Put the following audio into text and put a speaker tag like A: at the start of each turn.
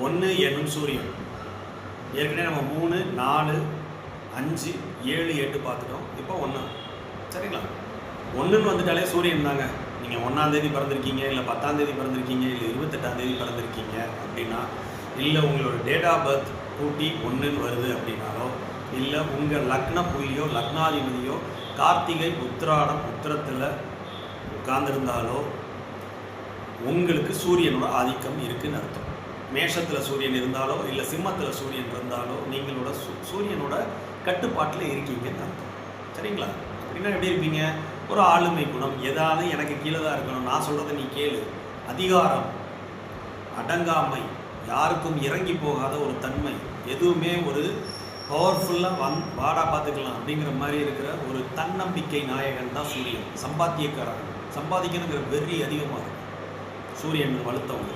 A: 1 என்னும் சூரியன். ஏற்கனவே நம்ம 3, 4, 5, 7, 8 பார்த்துட்டோம். இப்போ 1. சரிங்களா? 1ன்னு வந்துட்டாலே சூரியன் தாங்க. நீங்கள் 1ஆம் தேதி பிறந்திருக்கீங்க, இல்லை 10ஆம் தேதி பிறந்திருக்கீங்க, இல்லை 28ஆம் தேதி பிறந்திருக்கீங்க அப்படின்னா, இல்லை உங்களோட டேட் ஆஃப் பர்த் கூட்டி 1ன்னு வருது அப்படின்னாலோ, இல்லை உங்கள் லக்ன புள்ளியோ லக்னாதிபதியோ கார்த்திகை உத்திராடம் உத்திரத்தில் உட்கார்ந்துருந்தாலோ உங்களுக்கு சூரியனோட ஆதிக்கம் இருக்குன்னு அர்த்தம். மேஷத்தில் சூரியன் இருந்தாலோ இல்லை சிம்மத்தில் சூரியன் இருந்தாலோ நீங்களோட சூரியனோட கட்டுப்பாட்டில் இருக்கீங்கன்னு அர்த்தம். சரிங்களா? அப்படின்னா எப்படி இருப்பீங்க? ஒரு ஆளுமை குணம், எதாலும் எனக்கு கீழே தான் இருக்கணும், நான் சொல்கிறத நீ கேளு, அதிகாரம், அடங்காமை, யாருக்கும் இறங்கி போகாத ஒரு தன்மை, எதுவுமே ஒரு பவர்ஃபுல்லாக வாடா பார்த்துக்கலாம் அப்படிங்கிற மாதிரி இருக்கிற ஒரு தன்னம்பிக்கை நாயகன் தான் சூரியன். சம்பாத்தியக்காரன், சம்பாதிக்கணுங்கிற வெறி அதிகமாக இருக்கும் சூரியன் வலுத்தவங்க.